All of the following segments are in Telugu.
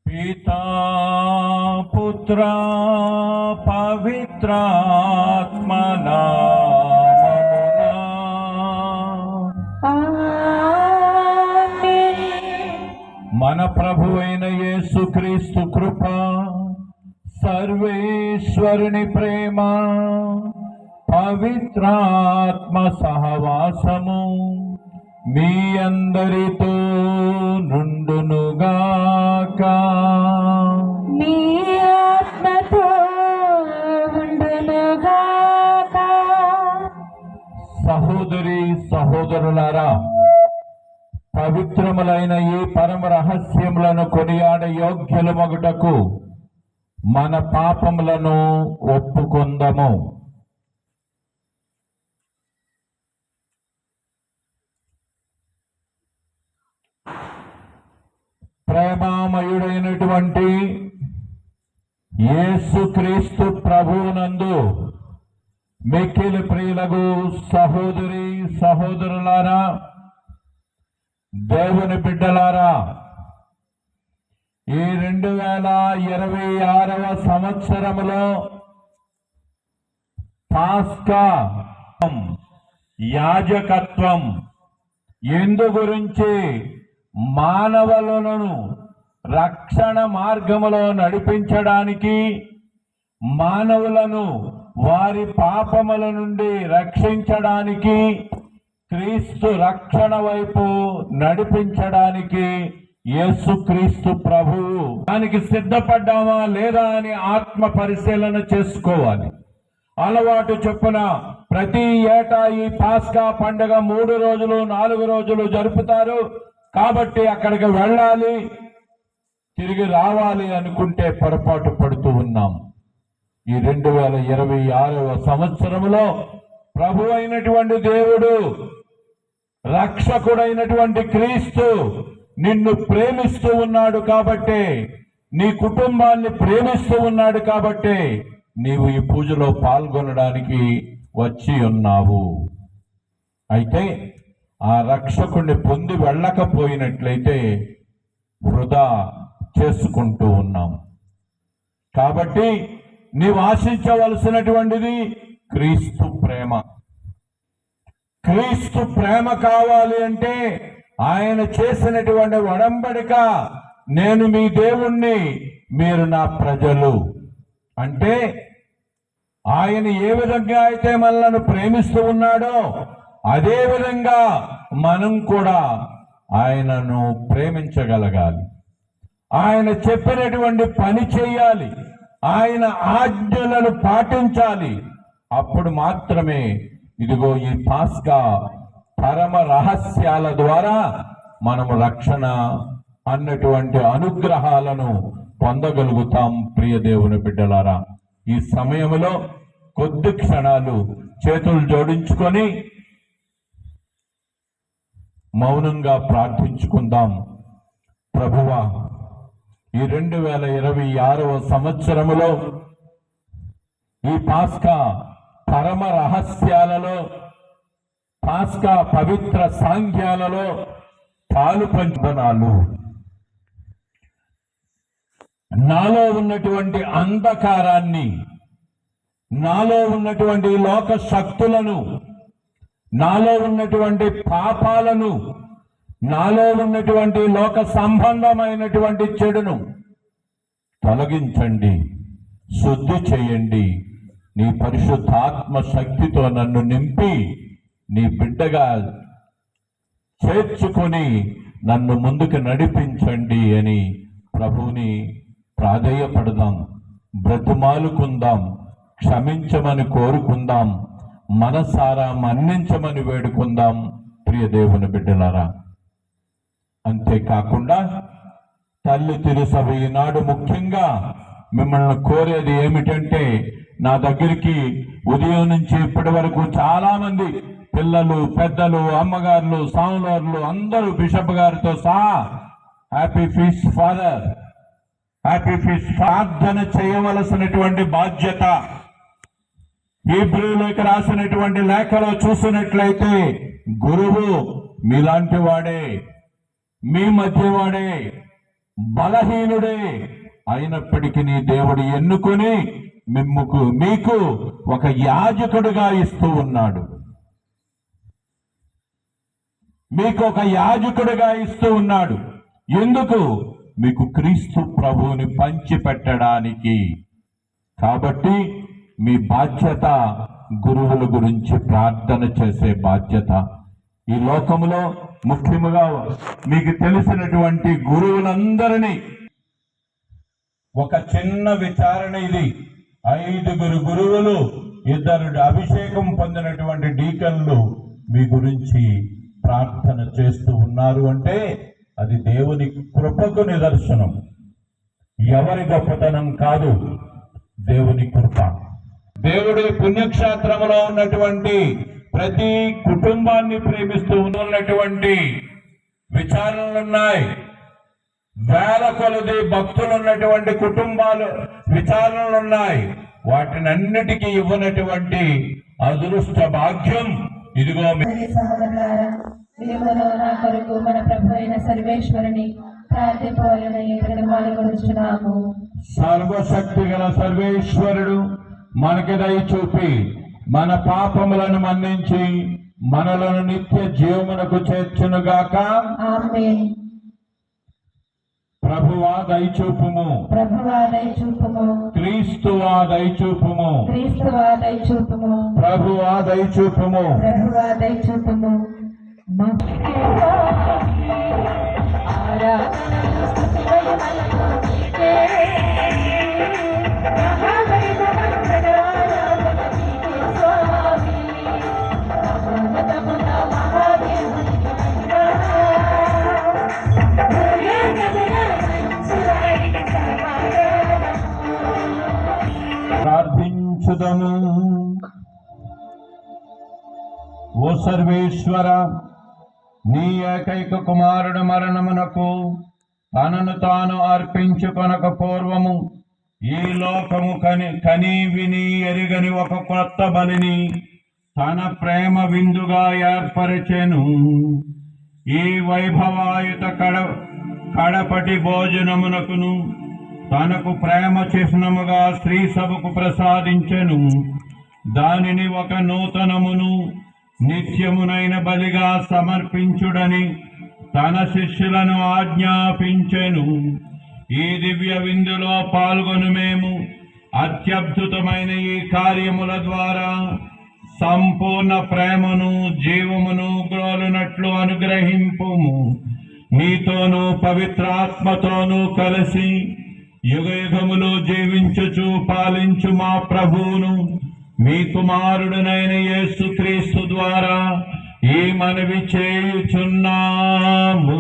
పితా పుత్ర పవిత్రాత్మ నామమునా మన ప్రభు అయిన యేసుక్రీస్తు కృప, సర్వేశ్వరుని ప్రేమ, పవిత్రాత్మ సహవాసము మీ అందరితో నుండునుగాక. మీ ఆత్మతో ఉండునుగాక. సహోదరి సహోదరులారా, పవిత్రములైన ఈ పరమ రహస్యములను కొనియాడ యోగ్యులమగుటకు మన పాపములను ఒప్పుకొందము. ప్రేమామయుడైనటువంటి యేసుక్రీస్తు ప్రభువునందు మిక్కిలి ప్రియులకు సహోదరి సహోదరులారా, దేవుని బిడ్డలారా, ఈ 2026వ సంవత్సరములో పాస్కా యాజకత్వం ఎందు గురించి మానవులను రక్షణ మార్గములో నడిపించడానికి, మానవులను వారి పాపముల నుండి రక్షించడానికి, క్రీస్తు రక్షణ వైపు నడిపించడానికి యేసుక్రీస్తు ప్రభువు దానికి సిద్ధపడ్డామా లేదా అని ఆత్మ పరిశీలన చేసుకోవాలి. అలవాటు చొప్పున ప్రతి ఏటా ఈ పాస్కా పండుగ 3 రోజులు 4 రోజులు జరుపుతారు కాబట్టి అక్కడికి వెళ్ళాలి, తిరిగి రావాలి అనుకుంటే పొరపాటు పడుతూ ఉన్నాం. ఈ 2026వ సంవత్సరంలో ప్రభు అయినటువంటి దేవుడు, రక్షకుడైనటువంటి క్రీస్తు నిన్ను ప్రేమిస్తూ ఉన్నాడు కాబట్టే, నీ కుటుంబాన్ని ప్రేమిస్తూ ఉన్నాడు కాబట్టే నీవు ఈ పూజలో పాల్గొనడానికి వచ్చి ఉన్నావు. అయితే ఆ రక్షకుడిని పొంది వెళ్ళకపోయినట్లయితే వృధా చేసుకుంటూ ఉన్నాం. కాబట్టి నీవు ఆశించవలసినటువంటిది క్రీస్తు ప్రేమ. క్రీస్తు ప్రేమ కావాలి అంటే ఆయన చేసినటువంటి ఒడంబడిక, నేను మీ దేవుణ్ణి, మీరు నా ప్రజలు. అంటే ఆయన ఏ విధంగా అయితే మనల్ని ప్రేమిస్తూ ఉన్నాడో అదే విధంగా మనం కూడా ఆయనను ప్రేమించగలగాలి. ఆయన చెప్పినటువంటి పని చేయాలి, ఆయన ఆజ్ఞలను పాటించాలి. అప్పుడు మాత్రమే ఇదిగో ఈ పాస్కా పరమ రహస్యాల ద్వారా మనము రక్షణ అన్నటువంటి అనుగ్రహాలను పొందగలుగుతాం. ప్రియ దేవుని బిడ్డలారా, ఈ సమయంలో కొద్ది క్షణాలు చేతులు జోడించుకొని మౌనంగా ప్రార్థించుకుందాం. ప్రభువా, ఈ 2026వ సంవత్సరములో ఈ పాస్కా పరమ రహస్యాలలో, పాస్కా పవిత్ర సాంఘ్యాలలో పాలు పంచుదనాలు, నాలో ఉన్నటువంటి అంధకారాన్ని, నాలో ఉన్నటువంటి లోక శక్తులను, నాలో ఉన్నటువంటి పాపాలను, నాలో ఉన్నటువంటి లోక సంబంధమైనటువంటి చెడును తొలగించండి, శుద్ధి చేయండి. నీ పరిశుద్ధాత్మ శక్తితో నన్ను నింపి నీ బిడ్డగా చేర్చుకొని నన్ను ముందుకు నడిపించండి అని ప్రభువుని ప్రాధేయపడదాం, బ్రతుమాలుకుందాం, క్షమించమని కోరుకుందాం, మనసారా మన్నించమని వేడుకుందాం. ప్రియ దేవుని బిడ్డలారా, అంతేకాకుండా తల్లి తిరుసభ ఈనాడు ముఖ్యంగా మిమ్మల్ని కోరేది ఏమిటంటే, నా దగ్గరికి ఉదయం నుంచి ఇప్పటి వరకు చాలా మంది పిల్లలు, పెద్దలు, అమ్మగారులు, సాములార్లు అందరూ బిషప్ గారితో సహా happy feast father, happy feast ప్రార్థన చేయవలసినటువంటి బాధ్యత. హీబ్రూలకు రాసినటువంటి లేఖలో చూసినట్లయితే గురువు మీలాంటి వాడే, మీ మధ్య వాడే, బలహీనుడే అయినప్పటికీ దేవుడు ఎన్నుకొని మీకు ఒక యాజకుడిగా ఇస్తూ ఉన్నాడు. మీకు ఒక యాజకుడిగా ఇస్తూ ఉన్నాడు. ఎందుకు? మీకు క్రీస్తు ప్రభువుని పంచి పెట్టడానికి. కాబట్టి మీ బాధ్యత గురువుల గురించి ప్రార్థన చేసే బాధ్యత. ఈ లోకంలో ముఖ్యముగా మీకు తెలిసినటువంటి గురువులందరినీ ఒక చిన్న విచారణ ఇది. 5 గురువులు, 2 అభిషేకం పొందినటువంటి డీకన్లు మీ గురించి ప్రార్థన చేస్తూ ఉన్నారు అంటే అది దేవుని కృపకు నిదర్శనం. ఎవరి గొప్పతనం కాదు, దేవుని కృప. దేవుడి పుణ్యక్షేత్రంలో ఉన్నటువంటి ప్రతి కుటుంబాన్ని ప్రేమిస్తూ ఉన్నటువంటి విచారణలున్నాయి. వేల కొలది భక్తులు ఉన్నటువంటి కుటుంబాలు విచారణలున్నాయి. వాటినన్నిటికీ ఇవ్వనటువంటి అదృష్ట భాగ్యం ఇదిగో. నా కొరకు మన ప్రభు అయిన సర్వేశ్వరుని ప్రార్థింపవలెనని బ్రతిమాలుకొనుచున్నాము. సర్వశక్తి గల సర్వేశ్వరుడు మనకి దయ చూపి మన పాపములను మన్నించి మనలను నిత్య జీవమునకు చేర్చునుగాక. ఆమేన్. ప్రభువా దయచూపుము, ప్రభువా దయచూపుము, క్రీస్తువా దయచూపుము, క్రీస్తువా దయచూపుము, ప్రభువా దయచూపుము, ప్రభువా దయచూపుము. ప్రార్థించుదము. ఓ సర్వేశ్వర, నీ ఏకైక కుమారుడు మరణమునకు తనను తాను అర్పించుకొనక పూర్వము ఈ లోకము కని విని ఎరుగని ఒక కొత్త బలిని తన ప్రేమ విందుగా ఏర్పరిచెను. ఈ వైభవాయుత కడపటి భోజనమునకును తనకు ప్రేమ చిహ్నముగా స్త్రీ సభకు ప్రసాదించెను. దానిని ఒక నూతనమును నిత్యమునైన బలిగా సమర్పించుడని తన శిష్యులను ఆజ్ఞాపించెను. ఈ దివ్య విందులో పాల్గొను మేము అత్యద్భుతమైన ఈ కార్యముల ద్వారా సంపూర్ణ ప్రేమను జీవమును గ్రోలునట్లు అనుగ్రహింపుము. నీతోనూ పవిత్రాత్మతోనూ కలిసి యుగయుగములు జీవించుచు పాలించు మా ప్రభువును మీ కుమారుడునైన యేసుక్రీస్తు ద్వారా ఈ మనవి చేయుచున్నాము.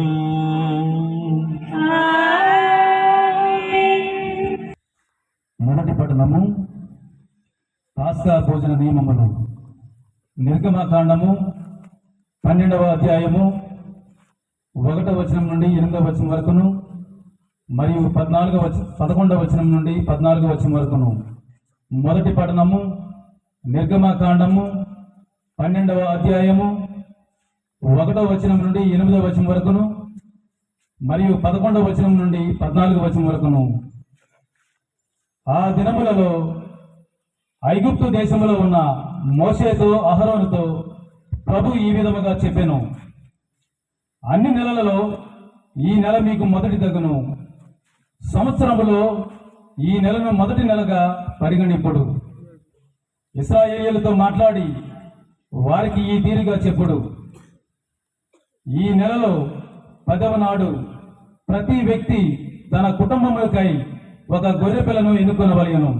మొదటి పట్టణము పాస్కా భోజన నియమములు. నిర్గమకాండము 12వ అధ్యాయము 1వ వచనం నుండి 8వ వచనం వరకును మరియు 11వ వచనం నుండి 14వ వచనం వరకును. మొదటి పట్టణము నిర్గమకాండము 12వ అధ్యాయము 1వ వచనం నుండి 8వ వచనం వరకును మరియు 11వ వచనం నుండి 14వ వచనం వరకును. ఆ దినములలో ఐగుప్తు దేశములో ఉన్న మోషేతో అహరోనుతో ప్రభు ఈ విధముగా చెప్పెను, అన్ని నెలలలో ఈ నెల మీకు మొదటి తగును. సంవత్సరములో ఈ నెలను మొదటి నెలగా పరిగణింపుడు. ఇశ్రాయేలీయులతో మాట్లాడి వారికి ఈ తీరుగా చెప్పుడు, ఈ నెలలో 10వ నాడు ప్రతి వ్యక్తి తన కుటుంబములకై ఒక గొర్రె పిల్లను ఎన్నుకొనవలెను.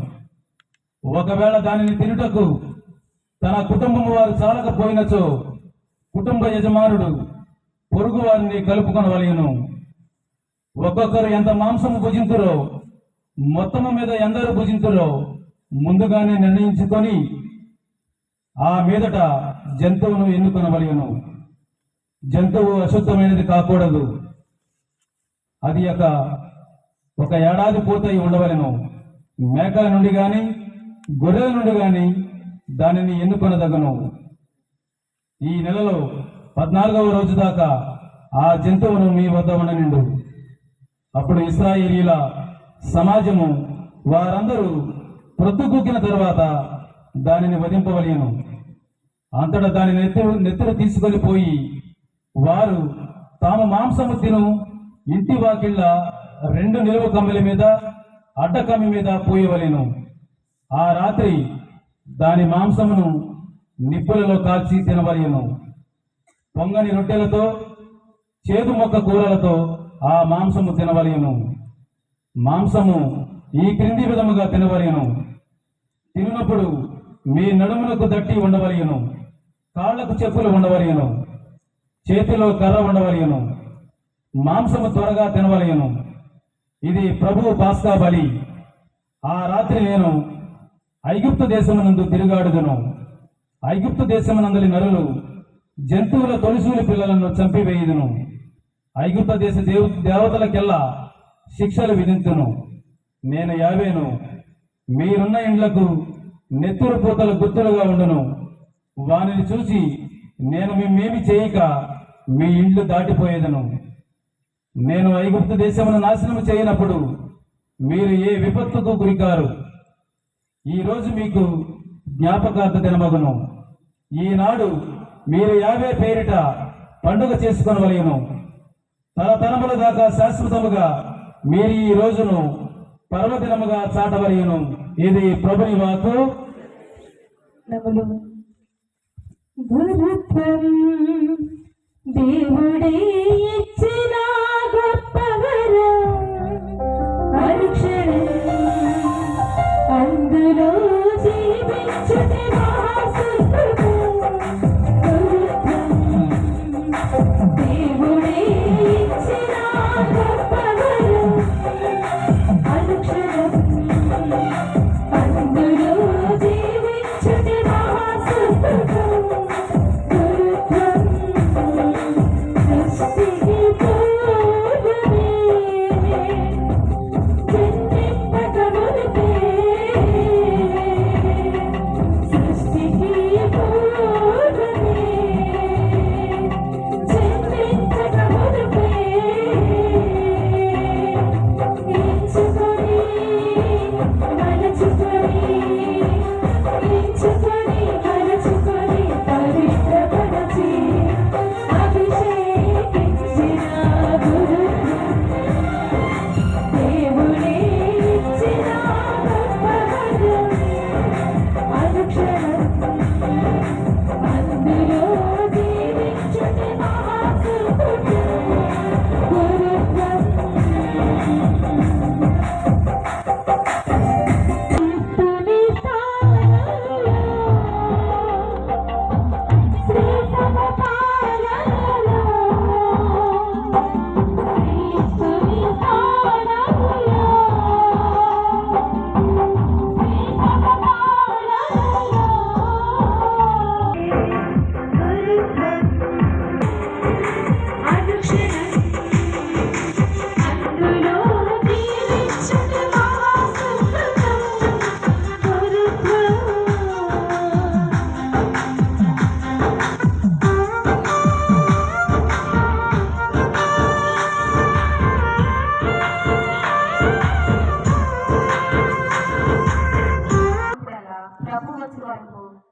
ఒకవేళ దానిని తినుటకు తన కుటుంబము వారు చాలకపోయినచో కుటుంబ యజమానుడు పొరుగు వారిని కలుపుకొనవలెను. ఒక్కొక్కరు ఎంత మాంసము భుజింతురో మొత్తము మీద ఎందరు భుజింతురో ముందుగానే నిర్ణయించుకొని ఆ మీదట జంతువును ఎన్నుకొనవలెను. జంతువు అశుద్ధమైనది కాకూడదు. అది ఒక ఏడాది పూర్తయి ఉండవలెను. మేకల నుండి గాని గొర్రెల నుండి గాని దానిని ఎన్నుకొనదగను. ఈ నెలలో 14వ రోజు దాకా ఆ జంతువును మీ వద్ద ఉండనిండు. అప్పుడు ఇశ్రాయేలీల సమాజము వారందరూ ప్రొద్దుగుగ్గిన తరువాత దానిని వధింపవలెను. అంతటా దాని నెత్తురు తీసుకొని పోయి వారు తాము మాంసము తిను ఇంటి వాకిళ్ళ 2 నిలువ కమ్మెల మీద అడ్డకమ్మి మీద పోయవలెను. ఆ రాత్రి దాని మాంసమును నిప్పులలో కాల్చి తినవలెను. పొంగని రొట్టెలతో చేదు మొక్క కూరలతో ఆ మాంసము తినవలెను. మాంసము ఈ క్రింది విధముగా తినవలెను. తిన్నప్పుడు మీ నడుములకు దట్టి ఉండవలెను, కాళ్లకు చెప్పులు ఉండవలెను, చేతిలో కర్ర ఉండవలెను. మాంసము త్వరగా తినవలెను. ఇది ప్రభువు పాస్కా బలి. ఆ రాత్రి నేను ఐగుప్తు దేశమునందు తిరుగాడుదును. ఐగుప్తు దేశమునందలి నరులు జంతువుల తొలిసూలి పిల్లలను చంపివేయుదును. ఐగుప్తు దేశ దేవతలకెల్లా శిక్షలు విధింతును. నేను యావేను. మీరున్న ఇండ్లకు నెత్తురు పూతలు గుర్తులుగా ఉండును. వానిని చూసి నేను మేమేమి చేయక మీ ఇండ్లు దాటిపోయేదను. నేను ఐగుప్తు దేశమును నాశనము చేయనప్పుడు మీరు ఏ విపత్తుకు గురికారు. ఈరోజు మీకు జ్ఞాపకార్థ దినమగును. ఈనాడు మీరు యావే పేరిట పండుగ చేసుకొనవలెను. తరతరముల దాకా శాశ్వతముగా మీరు ఈ రోజును పర్వదినముగా చాటవలెను. ఇది ప్రభుని వాక్కు. నములు గురుత్వం దేవుడే ఇచ్చిన గొప్ప వరం, అనుక్షణం అందులో జీవించుటే మహాసుకృతం. గురుత్వం దేవుడే ఇచ్చిన గొప్ప వరం, అనుక్షణం అందులో జీవించుటే మహాసుకృతం.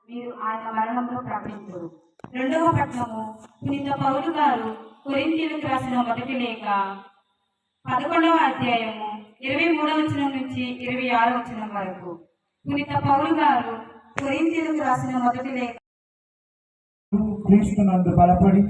మీరు ఆయన మరణంలో ప్రకటించరు. 2వ పట్టణము పునీత పౌలు గారు కొరింథీయులకు రాసిన మొదటి లేఖ 11వ అధ్యాయము 23వ వచనం నుంచి 26వ వచనం వరకు. పునీత పౌలు గారు కొరింథీయులకు రాసిన మొదటి లేఖ. క్రీస్తునందు బలపడి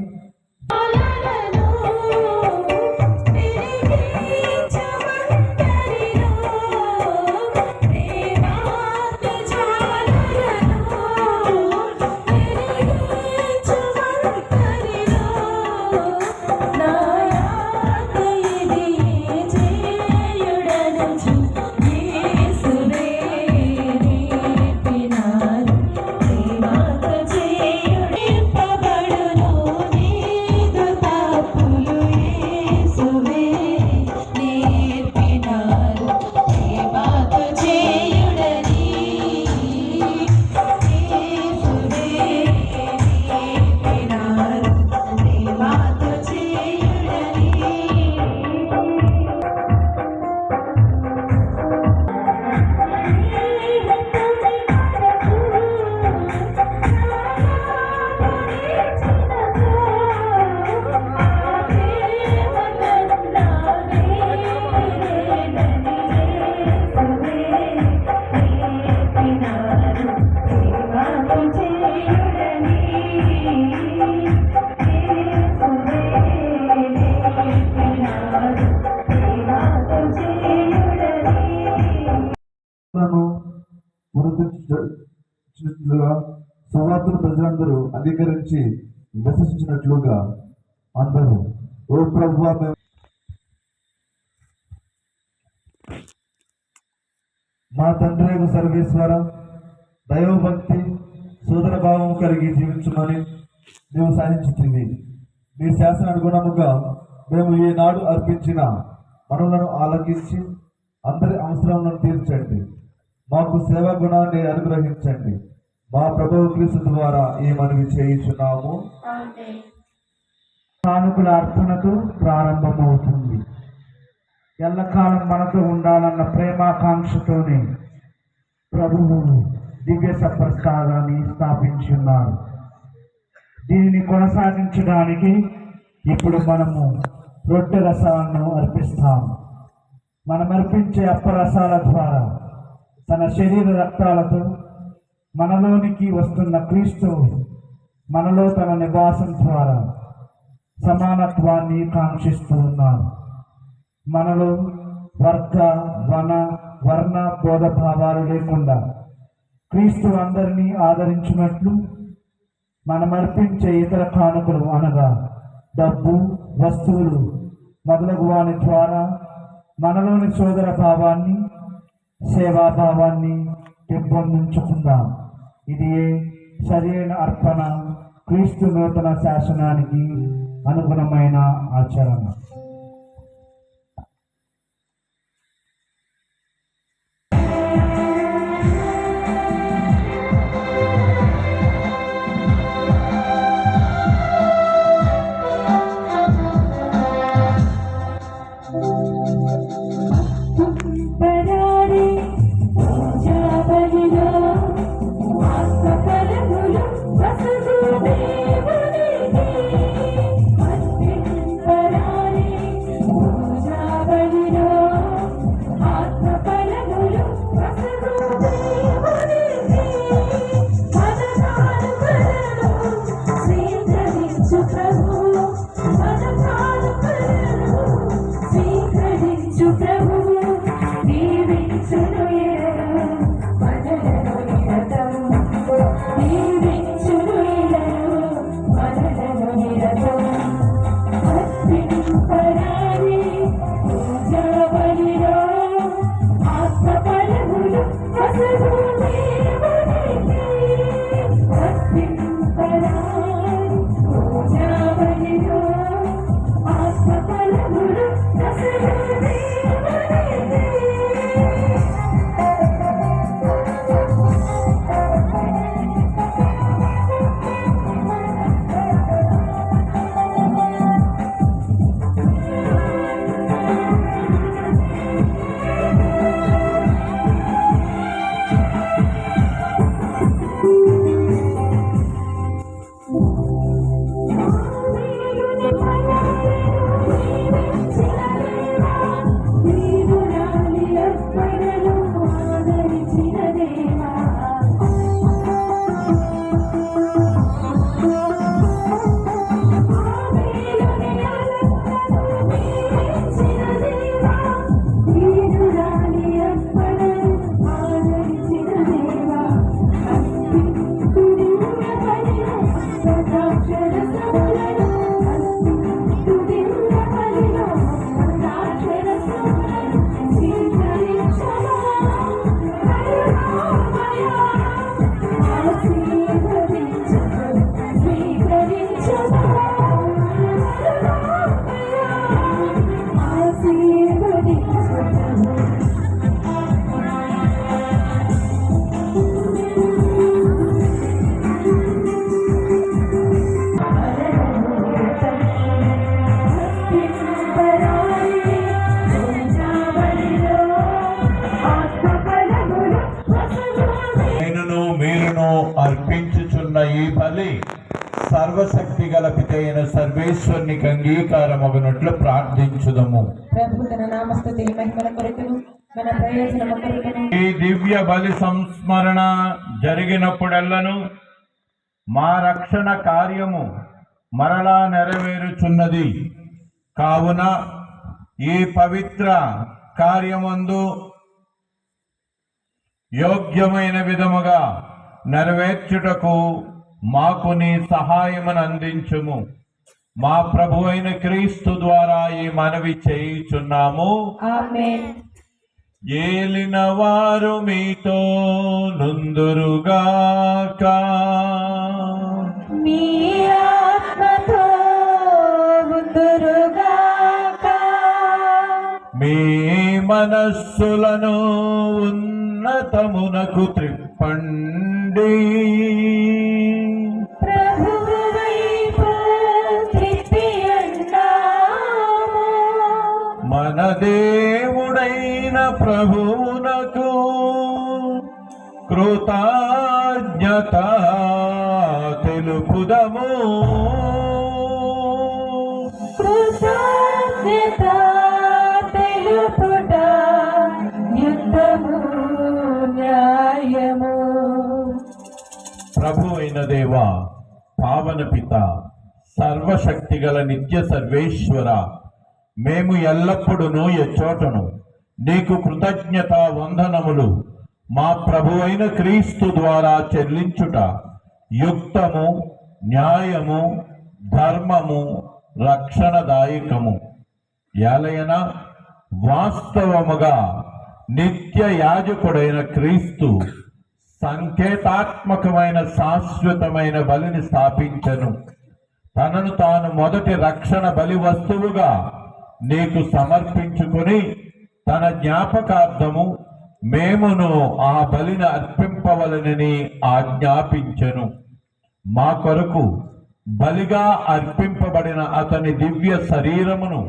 పబడును నీదు పునరుద్ధరించినట్లుగా సువార్తను ప్రజలందరూ అంగీకరించి విశ్వసించినట్లుగా అందరూ ఓ ప్రభువా మేము మా తండ్రి సర్వేశ్వర దైవభక్తి సోదర భావం కలిగి జీవించమని నీవు సాధించుతుంది. నీ శాసన అనుగుణముగా మేము ఈనాడు అర్పించిన మనలను ఆలకించి అందరి అవసరములను తీర్చండి. మాకు సేవా గుణాన్ని అనుగ్రహించండి. మా ప్రభువు క్రీస్తు ద్వారా ఈ మనవి చేయించున్నాము. కానుకల అర్పణతో ప్రారంభమవుతుంది. ఎల్లకాలం మనతో ఉండాలన్న ప్రేమాకాంక్షతోనే ప్రభువు దివ్య సప్రసాదాన్ని స్థాపించున్నారు. దీనిని కొనసాగించడానికి ఇప్పుడు మనము రొట్టె రసాలను అర్పిస్తాం. మనం అర్పించే అప్పరసాల ద్వారా తన శరీర రక్తాలతో మనలోనికి వస్తున్న క్రీస్తు మనలో తన నివాసం ద్వారా సమానత్వాన్ని కాంక్షిస్తూ ఉన్నారు. మనలో వర్గ వర్ణ బోధ భావాలు లేకుండా క్రీస్తు అందరినీ ఆదరించినట్లు మనం అర్పించే ఇతర కానుకలు అనగా డబ్బు, వస్తువులు మొదలగు వాని ద్వారా మనలోని సోదర భావాన్ని, సేవాభావాన్ని పెంపొందించుకుందాం. ఇది సరైన అర్పణ, క్రీస్తు నూతన శాసనానికి అనుగుణమైన ఆచరణ. పరారే పూజాబలిలో ఆత్మఫలములు వసుదేవునికి అర్పింపరారే పూజాబలిలో ఆత్మఫలములు వసుదేవునికి మనకానుకలను స్వీకరించు ప్రభువు, మనకానుకలను స్వీకరించు ప్రభువు. దీవించును ఎడలు మనలను నిరతం, దీవించును ఎడలు మనలను నిరతం. అర్పింపరారే పూజాబలిలో ఆత్మఫలములు వసుదేవునికి. అర్పింపరారే పూజాబలిలో ఆత్మఫలములు వసుదేవునికి. మీరును అర్పించుచున్న ఈ బలి సర్వశక్తి గల పితైన సర్వేశ్వరునికి అంగీకారమగునట్లు ప్రార్థించుదము. ప్రభు తన నామస్తుతి మహిమల కొరకును మన ప్రయోజనము కొరకును ఈ దివ్య బలి సంస్మరణ జరిగినప్పుడెల్లను మా రక్షణ కార్యము మరలా నెరవేరుచున్నది. కావున ఈ పవిత్ర కార్యమందు యోగ్యమైన విధముగా నెరవేర్చుటకు మాకు నీ సహాయమును అందించుము. మా ప్రభు అయిన క్రీస్తు ద్వారా ఈ మనవి చేయుచున్నాము. ఆమేన్. ఏలిన వారు మీతో నుందురుగాక. మీ ఆత్మతో ఉందురుగాక. మీ మనస్సులను ఉన్నతమునకు త్రిప్పండి. ప్రభువు వైపు త్రిప్పియున్నాము. మన దేవుడైన ప్రభువునకు కృతజ్ఞత తెలుపుదము. కృతజ్ఞత తెలుపుట యుద్ధము న్యాయము. ప్రభు అయిన దేవా, పావన పిత, సర్వశక్తి గల నిత్య సర్వేశ్వర, మేము ఎల్లప్పుడూ ఎచ్చోటను నీకు కృతజ్ఞత వందనములు మా ప్రభు అయిన క్రీస్తు ద్వారా చెల్లించుట యుక్తము, న్యాయము, ధర్మము, రక్షణదాయకము. ఏలయన వాస్తవముగా నిత్య యాజకుడైన క్రీస్తు సంకేతాత్మకమైన శాశ్వతమైన బలిని స్థాపించెను. తనను తాను మొదటి రక్షణ బలి వస్తువుగా నీకు సమర్పించుకుని తన జ్ఞాపకార్థము మేమును ఆ బలిని అర్పింపవలనని ఆజ్ఞాపించెను. మా కొరకు బలిగా అర్పింపబడిన అతని దివ్య శరీరమును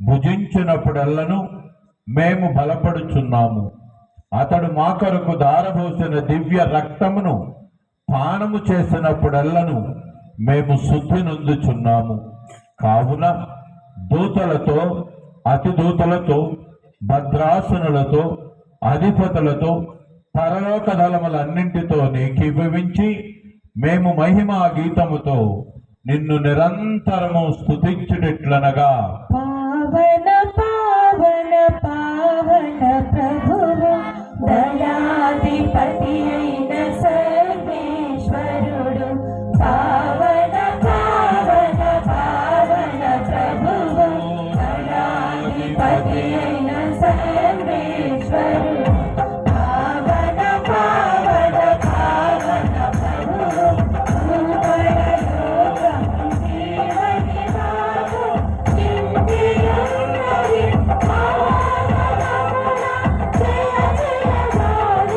భుజించినప్పుడెల్లను మేము బలపడుచున్నాము. అతడు మా కొరకు దారబోసిన దివ్య రక్తమును పానము చేసినప్పుడెల్లను మేము శుద్ధి నొందుచున్నాము. కావున దూతలతో, అతిదూతలతో, భద్రాసనులతో, అధిపతులతో, పరలోక దళములన్నింటితో నీకీభవించి మేము మహిమా గీతముతో నిన్ను నిరంతరము స్తుతించుటెట్లనగా, పావన పావన పావన ప్రభువు దయాధిపతి అయిన సర్వేశ్వరుడు. పావన పావన పావన ప్రభువు దయాధిపతి అయిన సర్వేశ్వరుడు. పావన పావన పావన ప్రభువు భూపరలోకము జీవని మాకు ఇంద్రియున్నది. పావనమున జయ జయ గానం,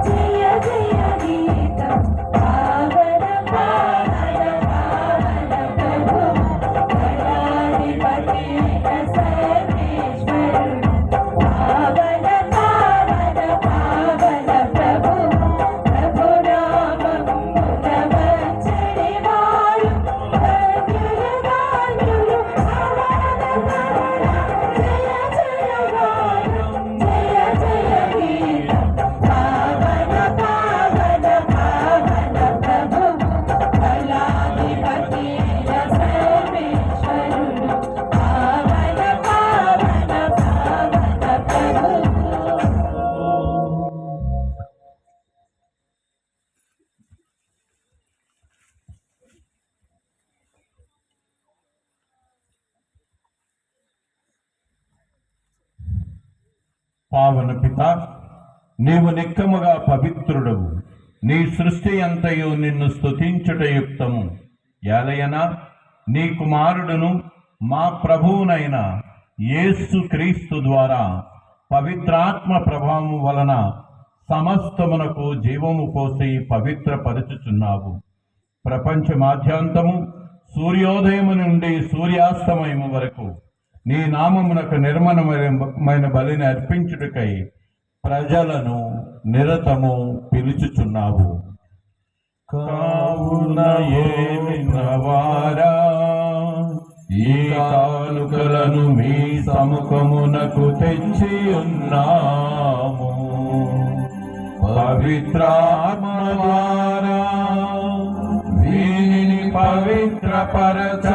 జయ జయ గీతం. పావన పావన పావన ప్రభువు దయాధిపతి అయిన సర్వేశ్వరుడు. పావన పావన పావన ప్రభువు ప్రభునామమున వచ్చడి వారు ధన్యులు ధన్యులు. పావన పావన జయ జయ గానం, జయ జయ గీతం. పావన పావన పావన ప్రభువు దయాధిపతి అయిన సర్వేశ్వరుడు. పావన పావన పావన ప్రభువు. పావన పిత, నీవు నిక్కముగా పవిత్రుడవు. నీ సృష్టి అంతయు నిన్ను స్తుతించుట యుక్తము. ఏలయన నీ కుమారుడును మా ప్రభువునైన యేసు క్రీస్తు ద్వారా పవిత్రాత్మ ప్రభావం వలన సమస్తమునకు జీవము పోసి పవిత్రపరచుచున్నావు. ప్రపంచ మాధ్యాంతము సూర్యోదయము నుండి సూర్యాస్తమయము వరకు నీ నామమునకు నిర్మలమైన బలిని అర్పించుటకై ప్రజలను నిరతము పిలుచుచున్నావు. కావున ఏలిన వారా, ఈ కానుకలను మీ సముఖమునకు తెచ్చి ఉన్నాము. పవిత్రాత్మ ద్వారా వీరిని పవిత్రపరచ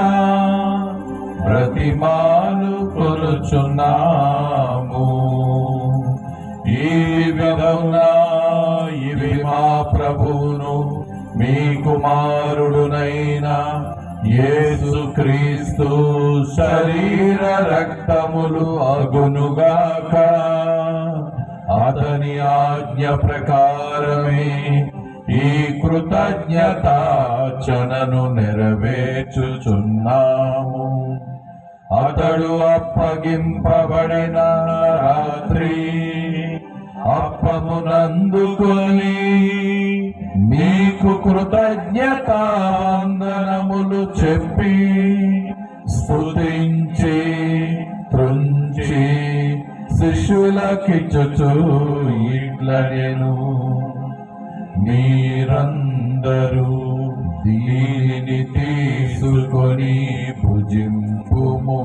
ప్రతిమాలు కొలుచున్నాము. ఈ విధమున మీ కుమారుడునైన యేసుక్రీస్తు శరీర రక్తములు అగునుగాక. అతని ఆజ్ఞ ప్రకారమే ఈ కృతజ్ఞతార్చనను నెరవేర్చుచున్నాము. అతడు అప్పగింపబడిన రాత్రి అప్పమునందుకొని మీకు కృతజ్ఞతావందనములు చెప్పి స్తుతించి త్రుంచి శిష్యులకిచ్చుచు ఇట్లనెను, మీరందరూ దీనిని తీసుకొని భుజింపుము.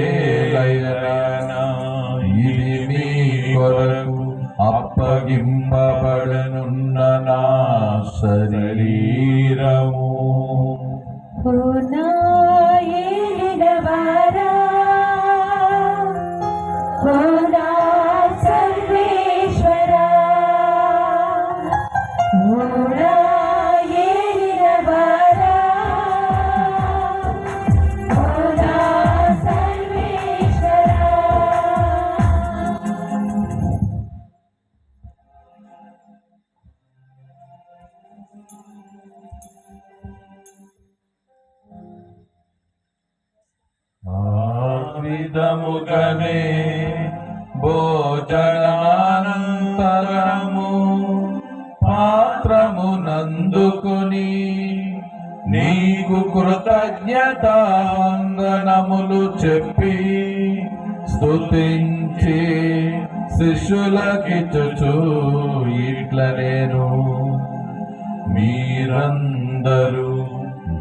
ఏలైనా ఇది మీ కొరకు అప్పగింపబడనున్న నా శరీరము. విధముగనే భోజనానంతరము పాత్రమునందుకొని నీకు కృతజ్ఞతావందనములు చెప్పి స్తుతించి శిష్యులకిచ్చుచు ఇట్లనెను, మీరందరూ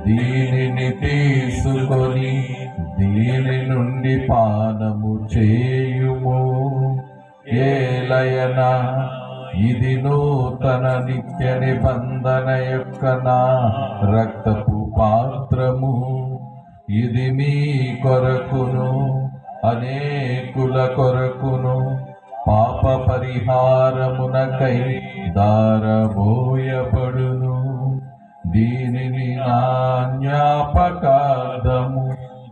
దీనిని తీసుకొని దీని నుండి పానము చేయుము. ఏలయనా ఇది నూతన నిత్య నిబంధన యొక్క నా రక్తపు పాత్రము. ఇది మీ కొరకును అనేకుల కొరకును పాప పరిహారమునకై దారబోయబడును. దీనిని నా జ్ఞాపకార్థము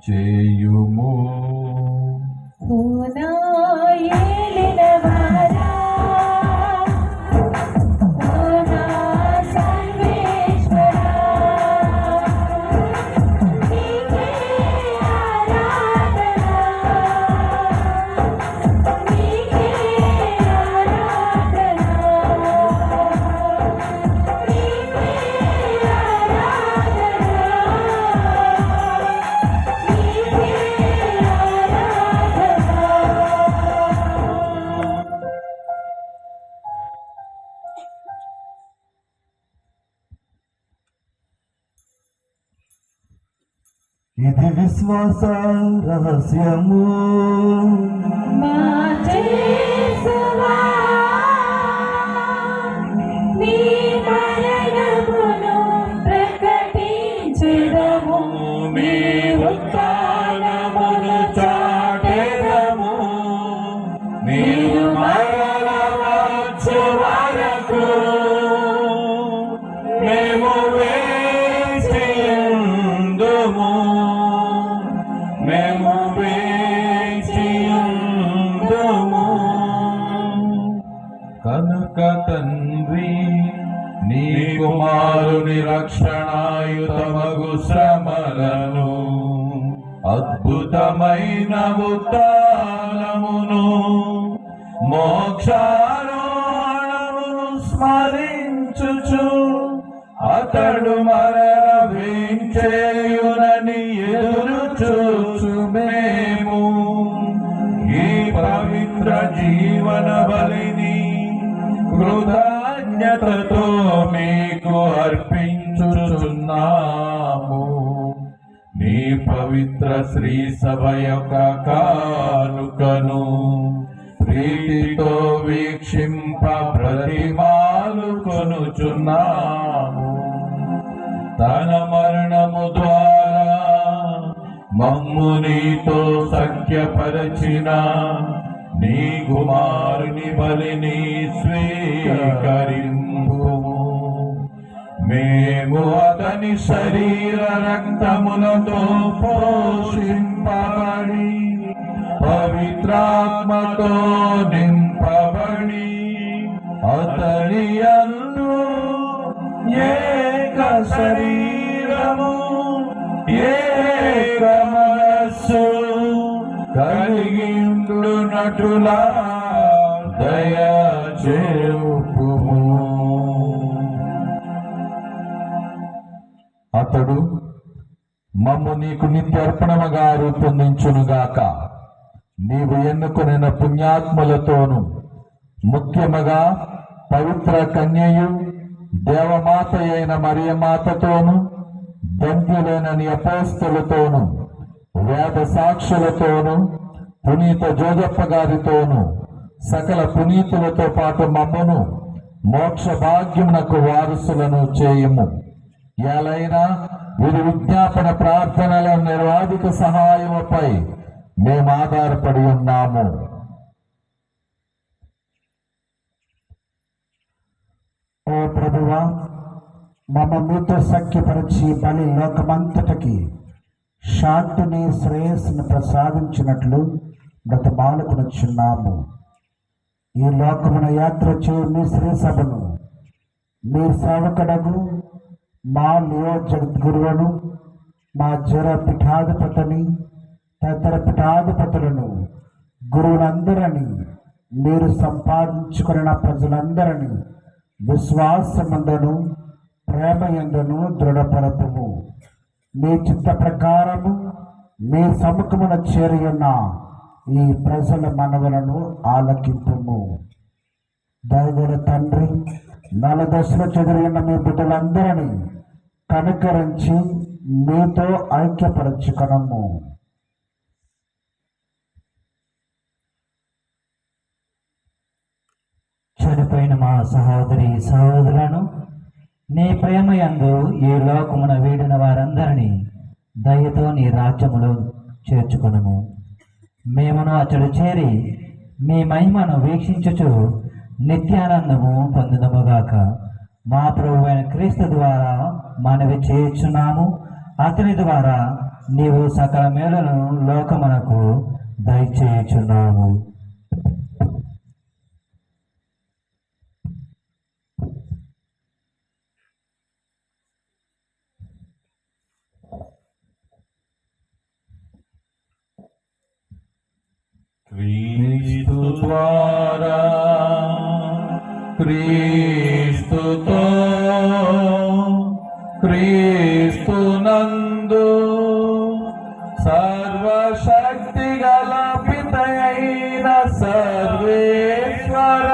చేయుము. ఇది విశ్వాస రహస్యము. మీ ఉత్థానమును చాటెదము. మీరు మరల వచ్చు వరకు మేము వేచియుందుము. మేము వేచియుందుము. కనుక తండ్రి నీ కుమారుని రక్షణాయుతమగు శ్రమలను అద్భుతమైన ఉత్థానమును మోక్షారోహణమును స్మరించుచు అతడు మరల వేంచేయునని ఎదురు చూచు మేము ఈ పవిత్ర జీవన బలిని కృతజ్ఞతతో మీకు అర్పించుచున్నాము. నీ పవిత్ర శ్రీ సభ యొక్క కానుకను ప్రీతితో వీక్షింప ప్రతిమాలు కొనుచున్నాము. తన మరణము ద్వారా మమ్ము నీతో సఖ్యపరచిన నీ కుమారుని బలిని స్వీకరింపుము. మేము అతని శరీర రక్తములతో పోషింపబడి పవిత్రాత్మతో నింపబడి అతని యందు ఏక శరీరము ఏక మనస్సు కలిగిండునటులా దయచేయుము. అతడు మమ్ము నీకు నిత్యర్పణముగా రూపొందించునుగాక. నీవు ఎన్నుకొనిన పుణ్యాత్మలతోను ముఖ్యముగా పవిత్ర కన్యయు దేవమాత అయిన మరియమాతతోను దంతులైన నీ అపోస్తలతోను వేద సాక్షులతోను పునీత జోజప్ప గారితోను సకల పునీతులతో పాటు మమ్మను మోక్ష భాగ్యమునకు వారసులను చేయుము. ఎలైనా వీరి విజ్ఞాపన ప్రార్థనల నిర్వాధిక సహాయముపై మేము ఆధారపడి ఉన్నాము. ఓ ప్రభువా, మమ్మ మీతో సఖ్యపరిచి బలి లోకమంతటికి శాంతిని శ్రేయస్సును ప్రసాదించినట్లు బ్రతమాలుకునొచ్చున్నాము. ఈ లోకమున యాత్ర చేయు మీ శ్రీ సభను మీ సేవకుడగు మా లియో జగద్గురువును మా జర పీఠాధిపతిని తదితర పీఠాధిపతులను గురువులందరినీ మీరు సంపాదించుకున్న ప్రజలందరినీ విశ్వాసమందును ప్రేమయందును దృఢపరపుము. మీ చిత్త ప్రకారము మీ సముఖమున చేరియున్న ఈ ప్రజల మనవులను ఆలకింపుము. దయగల తండ్రి, నలదశలో చెదిరిన మీ బిడ్డలందరినీ కనుకరించి మీతో ఐక్యపరచుకొనము. చనిపోయిన మా సహోదరి సహోదరులను నీ ప్రేమయందు ఈ లోకమున వీడిన వారందరినీ దయతో నీ రాజ్యములో చేర్చుకొనుము. మేమును అతడు చేరి మీ మహిమను వీక్షించుచు నిత్యానందము పొందుదముగాక. మా ప్రభువైన క్రీస్తు ద్వారా మనవి చేయుచున్నాము. అతని ద్వారా నీవు సకల మేలును లోకమునకు దయచేయుచున్నాము. క్రీస్తు ద్వారా క్రీస్తుతో క్రీస్తునందు సర్వశక్తి గల పితయైన సర్వేశ్వర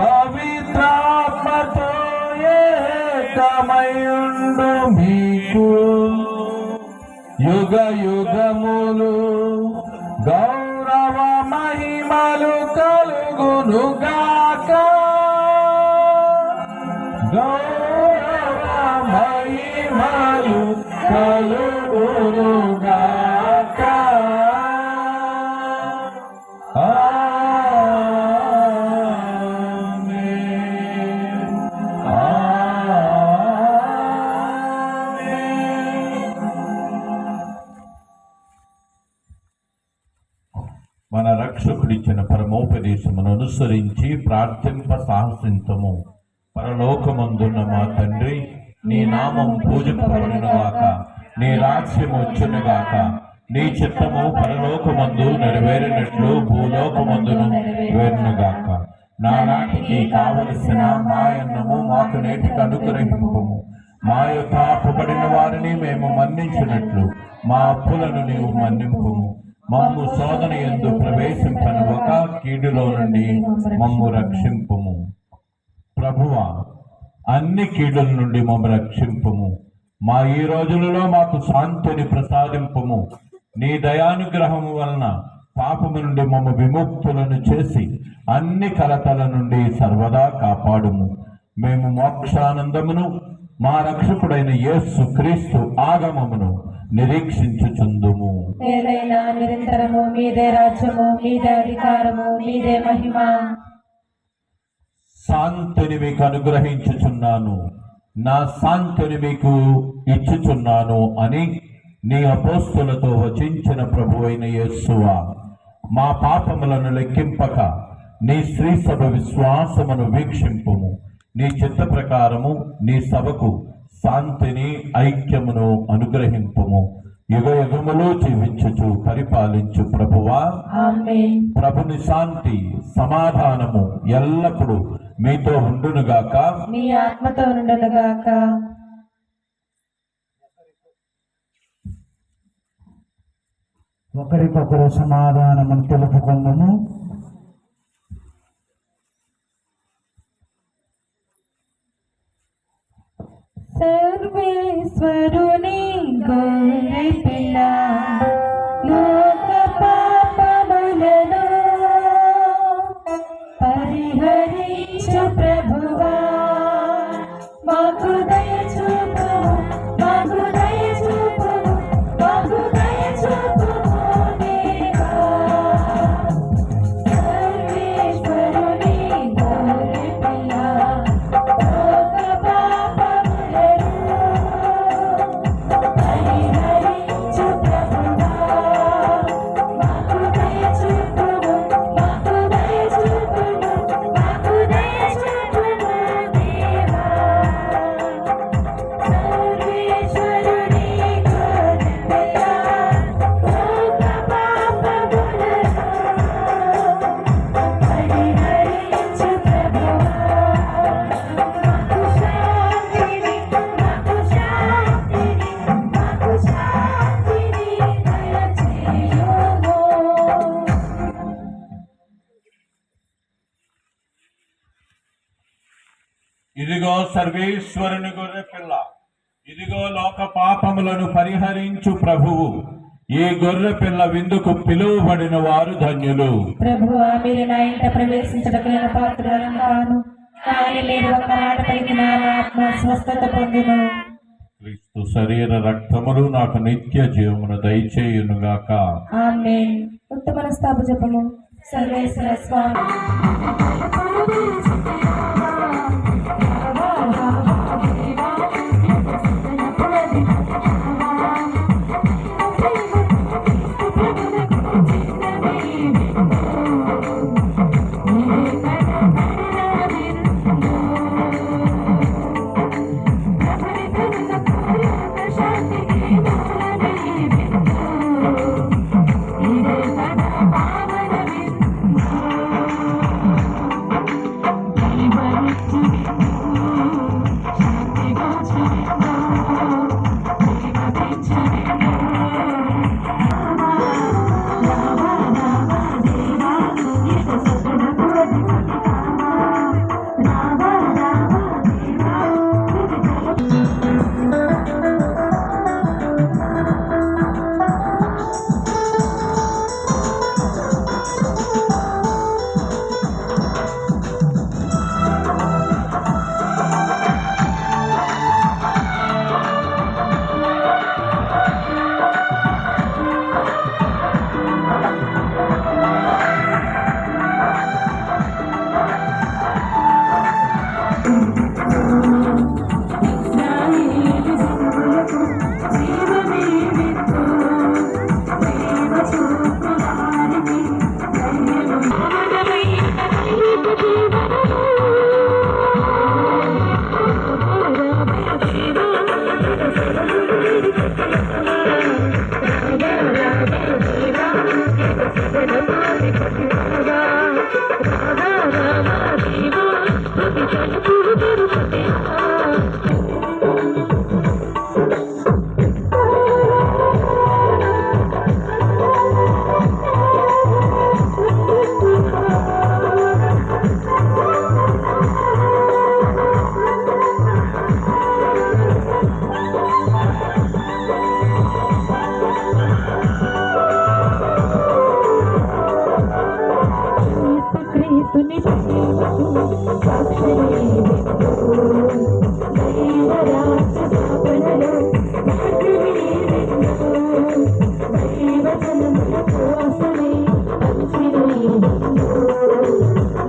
పవిత్రాత్మతో ఏకమయుండు మీకు యుగ యుగములు గౌరవ మహిమలు కలుగునుగాక. గౌరవ మహిమలు కలుగునుగాక. ఆమేన్. మన రక్షకుడిచ్చిన పరమోపదేశమును అనుసరించి ప్రార్థింప సాహసించము. పరలోకమందున్న మా తండ్రి, నీ నామం పూజింపబడునుగాక, నీ రాజ్యము వచ్చునుగాక, నీ చిత్తము పరలోకమందు నెరవేరినట్లు భూలోకమందును నెరవేరునుగాక. నానాటికి కావలసిన మా అన్నము మాకు నేటికి అనుగ్రహింపుము. మా యొక్క అప్పుబడిన వారిని మేము మన్నించినట్లు మా అప్పులను నీవు మన్నింపుము. మమ్ము శోధన యందు ప్రవేశింపనివ్వక కీడులో నుండి మమ్ము రక్షింపుము. ప్రభువా, అన్ని కీడుల నుండి మమ్ము రక్షింపుము. మా ఈ రోజులలో మాకు శాంతిని ప్రసాదింపుము. నీ దయానుగ్రహము వలన పాపము నుండి మమ్ము విముక్తులను చేసి అన్ని కలతల నుండి సర్వదా కాపాడుము. మేము మోక్షానందమును మా రక్షకుడైన యేసు క్రీస్తు ఆగమమును నిరీక్షించుచుందుము. ఏదైనా నిరంతరము మీదే రాజ్యము, మీదే అధికారము, మీదే మహిమ. శాంతిని మీకు అనుగ్రహించుచున్నాను, నా శాంతిని మీకు ఇచ్చుచున్నాను అని నీ అపోస్తులతో వచించిన ప్రభువైన యేసువా, మా పాపములను లెక్కింపక నీ శ్రీ సభ విశ్వాసమును వీక్షింపుము. నీ చిత్త ప్రకారము నీ సభకు శాంతిని ఐక్యమును అనుగ్రహింపుము. యుగ యుగములో జీవించుచు పరిపాలించు ప్రభువా, ఆమేన్. ప్రభుని శాంతి సమాధానము ఎల్లప్పుడూ మీతో ఉండునుగాక. మీ ఆత్మతో నుండునుగాక. ఒకరికొకరు సమాధానమును తెలుపుకుందుము. సర్వేశ్వరుని గొర్రె పిల్ల, లోక పాపములను పరిహరించు ప్రభువా, మాకు దయ చూపుము, మాకు దయ చూపుము, మాకు దయ చూపుము దేవా. సర్వేశ్వరుని గొర్రె పిల్ల, లోక పాపములను పరిహరించు ప్రభువా, మాకు దయ చూపుము, మాకు దయ చూపుము, మాకు దయ చూపుము దేవా. సర్వేశ్వరుని గొర్రె పిల్ల, లోక పాపములను పరిహరించు ప్రభువా, మాకు శాంతిని, మాకు శాంతిని, మాకు శాంతిని దయచేయుము. ఇదిగో సర్వేశ్వరుని గొర్రె పిల్ల, ఇదిగో లోక పాపములను పరిహరించు ప్రభువు. ఈ గొర్రె పిల్ల విందుకు పిలువబడిన వారు ధన్యులు. ప్రభువా, మీరు నా ఇంట ప్రవేశించటకు నేను పాత్రుడను కాను, కానీ మీరు ఒక మాట పలికిన నా ఆత్మ స్వస్థత పొందును. క్రీస్తు శరీర రక్తములు నాకు నిత్య జీవమును దయచేయునుగాక. ఆమేన్. ఉత్తమ స్థాప జపము. సర్వేశ్వర స్వామి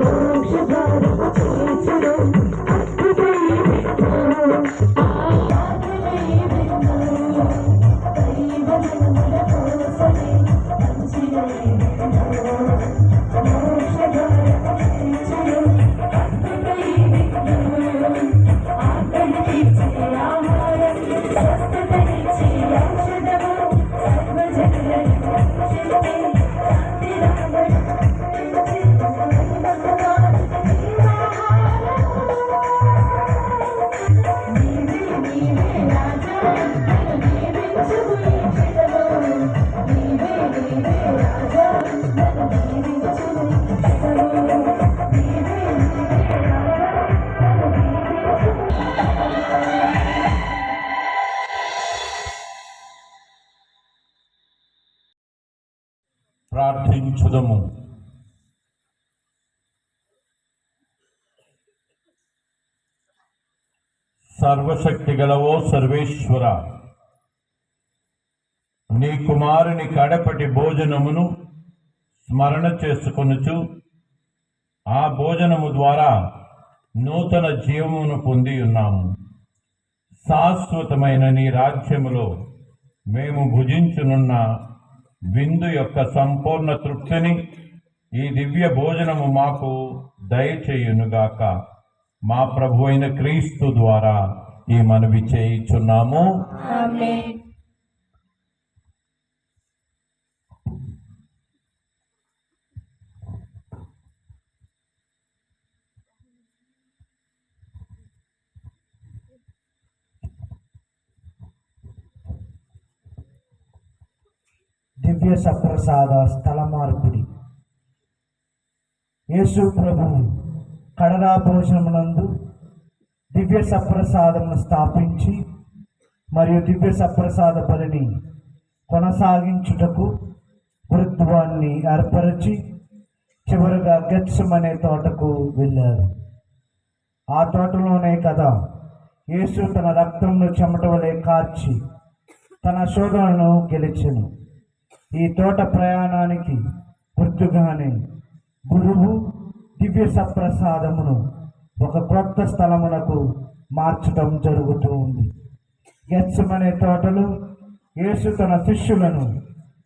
మోక్ష ద్వారము చేర్చు చెప్పుదము. సర్వశక్తి గలవో సర్వేశ్వర, నీ కుమారుని కడపటి భోజనమును స్మరణ చేసుకొనుచు ఆ భోజనము ద్వారా నూతన జీవమును పొంది ఉన్నాము. శాశ్వతమైన నీ రాజ్యములో మేము భుజించునున్న విందు యొక్క సంపూర్ణ తృప్తిని ఈ దివ్య భోజనము మాకు దయచేయునుగాక. మా ప్రభు అయిన క్రీస్తు ద్వారా ఈ మనవి చేయుచున్నాము. ఆమేన్. దివ్య సప్రసాద స్థల మార్పిడి. యేసు ప్రభువు కడరా భోజనమునందు దివ్య సప్రసాదమును స్థాపించి మరియు దివ్య సప్రసాద బలిని కొనసాగించుటకు వృత్వాన్ని ఏర్పరచి చివరిగా గెత్సెమనే తోటకు వెళ్ళారు. ఆ తోటలోనే కదా యేసు తన రక్తంను చెమట వలె కార్చి తన శోధనను గెలిచెను. ఈ తోట ప్రయాణానికి గుర్తుగానే గురువు దివ్య సప్రసాదమును ఒక క్రొత్త స్థలమునకు మార్చడం జరుగుతూ ఉంది. గెత్సెమనే తోటలో యేసు తన శిష్యులను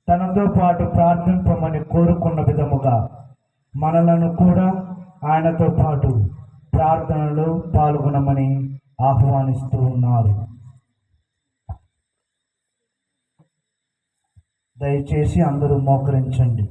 తనతో పాటు ప్రార్థింపమని కోరుకున్న విధముగా మనలను కూడా ఆయనతో పాటు ప్రార్థనలో పాల్గొనమని ఆహ్వానిస్తూ ఉన్నారు. దయచేసి అందరూ మోకరించండి.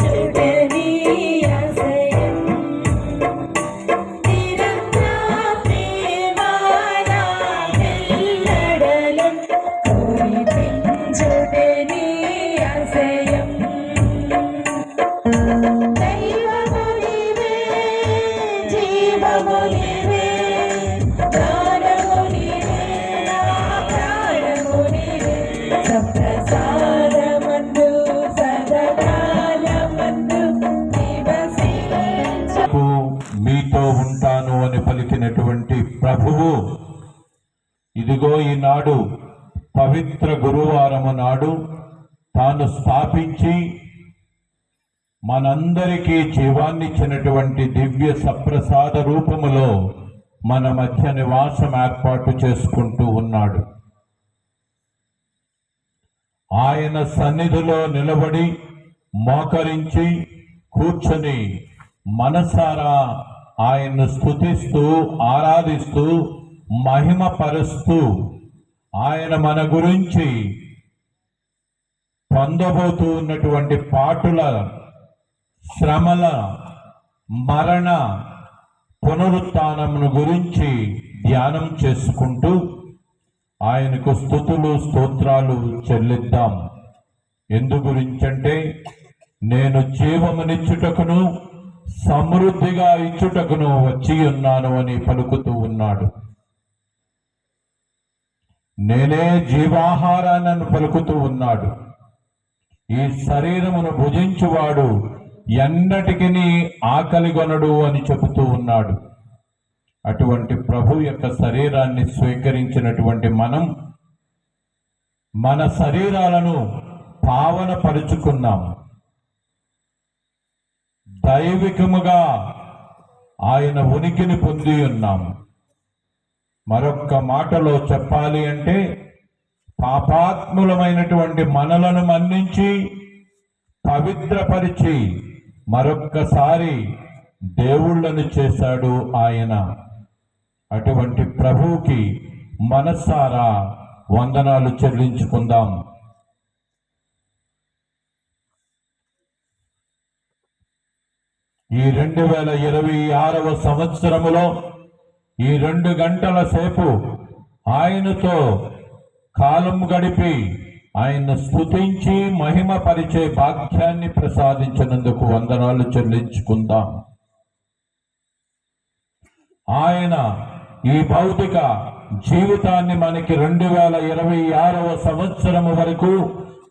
చూడని ఆశయం నిరంతర ప్రేమనా వెల్లడలం చూడని ఆశయం దైవమునివే జీవమునివే ప్రాణమునివే నా ప్రాణమునివే సప్రసాదమందు సదాకాలమందు నివసించు మీతో ఉంటాను అని పలికినటువంటి ప్రభువు ఇదిగో ఈనాడు పవిత్ర గురువారము నాడు తాను స్థాపించి మనందరికీ జీవాన్నిచ్చినటువంటి దివ్య సప్రసాద రూపములో మన మధ్య నివాసం ఏర్పాటు చేసుకుంటూ ఉన్నాడు. ఆయన సన్నిధిలో నిలబడి మోకరించి కూర్చొని మనసారా ఆయన్ను స్తుతిస్తూ ఆరాధిస్తూ మహిమపరుస్తూ ఆయన మన గురించి పొందబోతూ ఉన్నటువంటి పాటుల, శ్రమల, మరణ, పునరుత్థానమును గురించి ధ్యానం చేసుకుంటూ ఆయనకు స్తుతులు స్తోత్రాలు చెల్లిద్దాం. ఎందు గురించంటే నేను జీవమునిచ్చుటకును సమృద్ధిగా ఇచ్చుటకును వచ్చి ఉన్నాను అని పలుకుతూ ఉన్నాడు. నేనే జీవాహారాన్ని పలుకుతూ ఉన్నాడు. ఈ శరీరమును భుజించువాడు ఎన్నటికి ఆకలిగొనడు అని చెబుతూ ఉన్నాడు. అటువంటి ప్రభు యొక్క శరీరాన్ని స్వీకరించినటువంటి మనం మన శరీరాలను పావనపరుచుకున్నాం. దైవికముగా ఆయన ఉనికిని పొంది ఉన్నాం. మరొక్క మాటలో చెప్పాలి అంటే పాపాత్ములమైనటువంటి మనలను మన్నించి పవిత్రపరిచి మరొక్కసారి దేవుళ్ళను చేశాడు ఆయన. అటువంటి ప్రభువుకి మనస్సారా వందనాలు చెల్లించుకుందాం. ఈ 2026వ సంవత్సరములో ఈ 2 గంటల సేపు ఆయనతో కాలం గడిపి ఆయన స్తుతించి మహిమపరిచే భాగ్యాన్ని ప్రసాదించినందుకు వందనాలు చెల్లించుకుందాం. ఆయన ఈ భౌతిక జీవితాన్ని మనకి 2026వ సంవత్సరము వరకు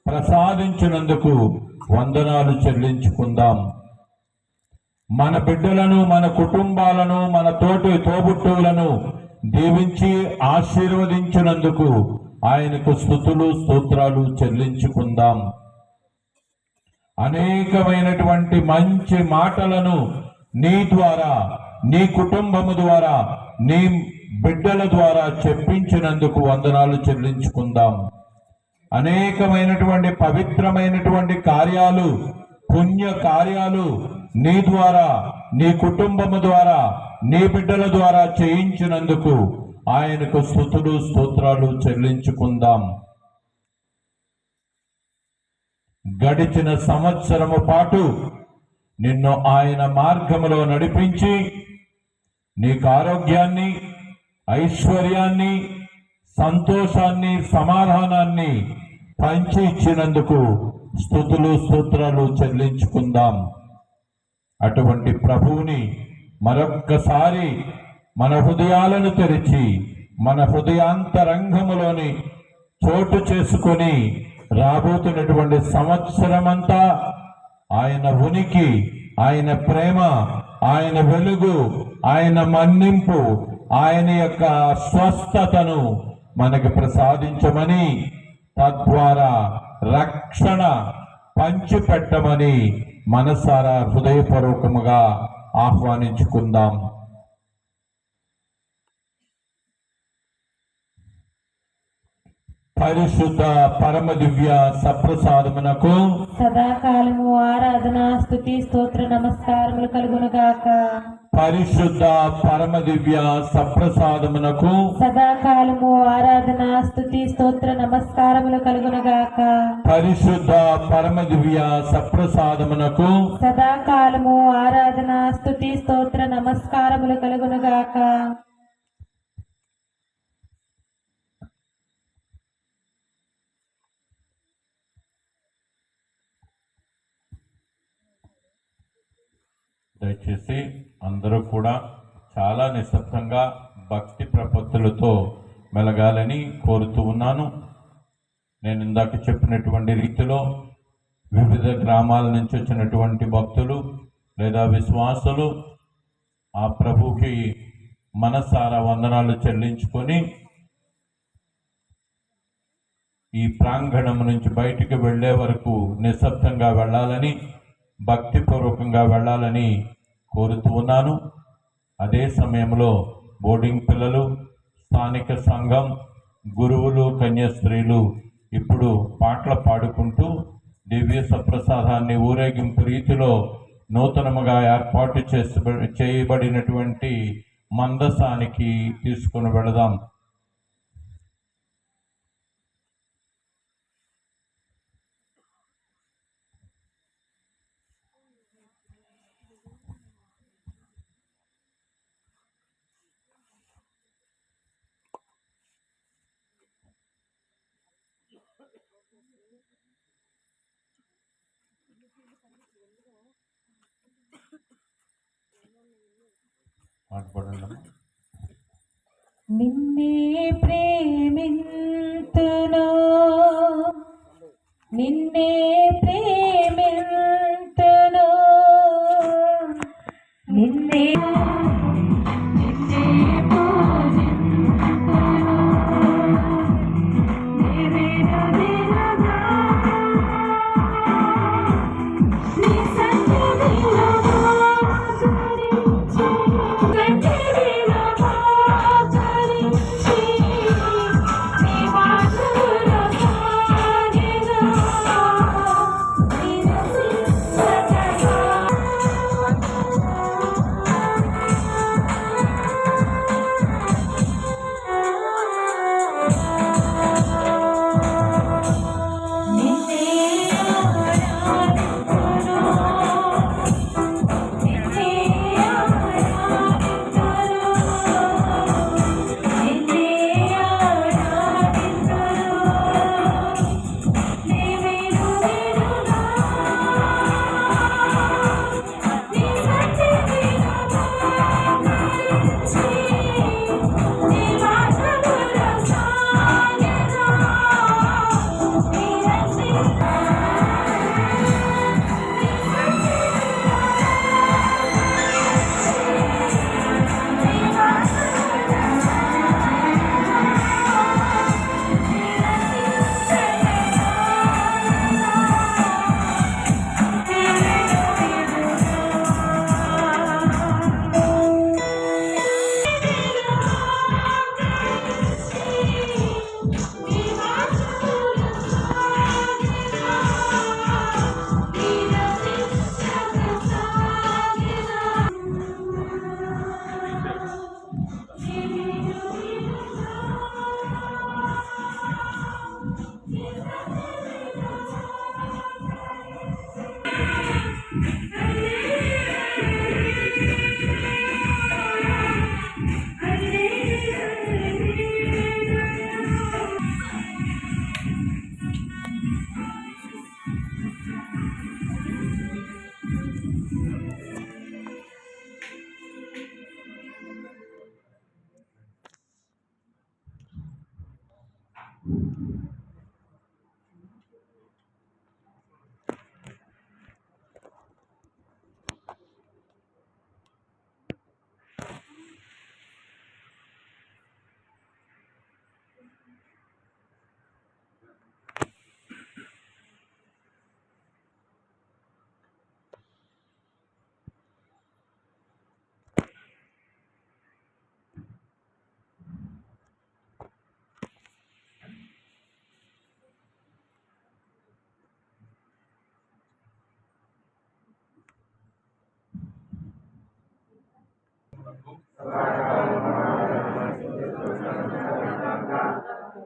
ప్రసాదించినందుకు వందనాలు చెల్లించుకుందాం. మన బిడ్డలను, మన కుటుంబాలను, మన తోబుట్టువులను దీవించి ఆశీర్వదించినందుకు ఆయనకు స్తుతులు స్తోత్రాలు చెల్లించుకుందాం. అనేకమైనటువంటి మంచి మాటలను నీ ద్వారా, నీ కుటుంబము ద్వారా, నీ బిడ్డల ద్వారా చెప్పించినందుకు వందనాలు చెల్లించుకుందాం. అనేకమైనటువంటి పవిత్రమైనటువంటి కార్యాలు, పుణ్య కార్యాలు నీ ద్వారా, నీ కుటుంబము ద్వారా, నీ బిడ్డల ద్వారా చేయించినందుకు ఆయనకు స్తుతులు స్తోత్రాలు చెల్లించుకుందాం. గడిచిన సంవత్సరము పాటు నిన్ను ఆయన మార్గములో నడిపించి నీకు ఆరోగ్యాన్ని, ఐశ్వర్యాన్ని, సంతోషాన్ని, సమాధానాన్ని పంచి ఇచ్చినందుకు స్తుతులు స్తోత్రాలు చెల్లించుకుందాం. అటువంటి ప్రభువుని మరొక్కసారి మన హృదయాలను తెరిచి, మన హృదయాంతరంగములోని చోటు చేసుకొని రాబోతున్నటువంటి సంవత్సరమంతా ఆయన ఉనికి, ఆయన ప్రేమ, ఆయన వెలుగు, ఆయన మన్నింపు, ఆయన యొక్క స్వస్థతను మనకి ప్రసాదించమని, తద్వారా రక్షణ పంచిపెట్టమని మనసారా హృదయపూర్వకముగా ఆహ్వానించుకుందాం. పరిశుద్ధ పరమ దివ్య సప్రసాదమునకు సదాకాలము ఆరాధన స్తుతి స్తోత్ర నమస్కారములు కలుగునుగాక. పరిశుద్ధ పరమ దివ్య సప్రసాదమునకు సదాకాలము ఆరాధన స్తుతి స్తోత్ర నమస్కారములు కలుగునుగాక. పరిశుద్ధ పరమ దివ్య సప్రసాదమునకు సదాకాలము ఆరాధన స్తుతి స్తోత్ర నమస్కారములు కలుగునుగాక. దయచేసి అందరూ కూడా చాలా నిశ్శబ్దంగా భక్తి ప్రపత్తులతో మెలగాలని కోరుతూ ఉన్నాను. నేను ఇందాక చెప్పినటువంటి రీతిలో వివిధ గ్రామాల నుంచి వచ్చినటువంటి భక్తులు లేదా విశ్వాసులు ఆ ప్రభుకి మనసారా వందనాలు చెల్లించుకొని ఈ ప్రాంగణం నుంచి బయటికి వెళ్ళే వరకు నిశ్శబ్దంగా వెళ్ళాలని, భక్తిపూర్వకంగా వెళ్ళాలని కోరుతూ ఉన్నాను. అదే సమయంలో బోర్డింగ్ పిల్లలు, స్థానిక సంఘం, గురువులు, కన్యాస్త్రీలు ఇప్పుడు పాటలు పాడుకుంటూ దివ్య సప్రసాదాన్ని ఊరేగింపు రీతిలో నూతనముగా ఏర్పాటు చేయబడినటువంటి మందసానికి తీసుకుని వెళదాం. నిన్నే ప్రేమింతును, నిన్నే ప్రేమింతును, నిన్నే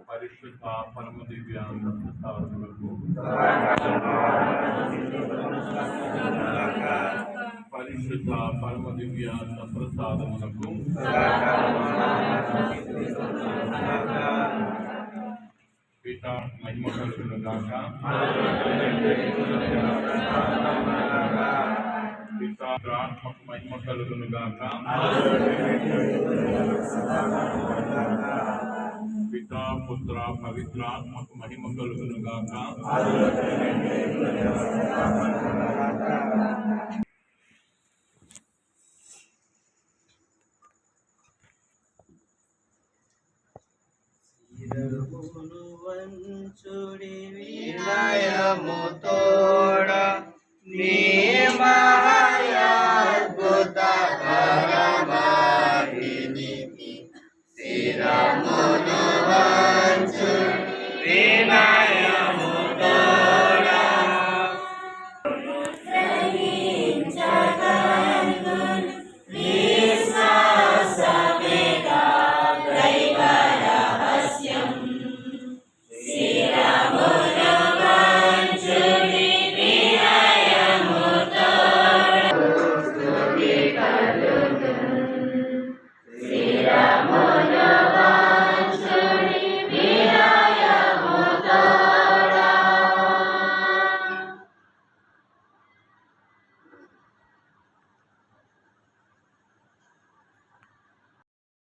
పరిశుద్ధ పరమ దివ్య సాధనలకు పరిశుద్ధ పరమ దివ్య సప్రసాదములకు పిత మహిమ కలుగును గాక. పిత ఆత్మకు మహిమ కలుగును గాక. పిత పుత్ర పవిత్రాత్మకు మహిమ కలుగును గాక. వంచుడి వినయము తోడ నీ మహాద్భుత పరమాగ్నికి శిరమును వంచుడి వినయ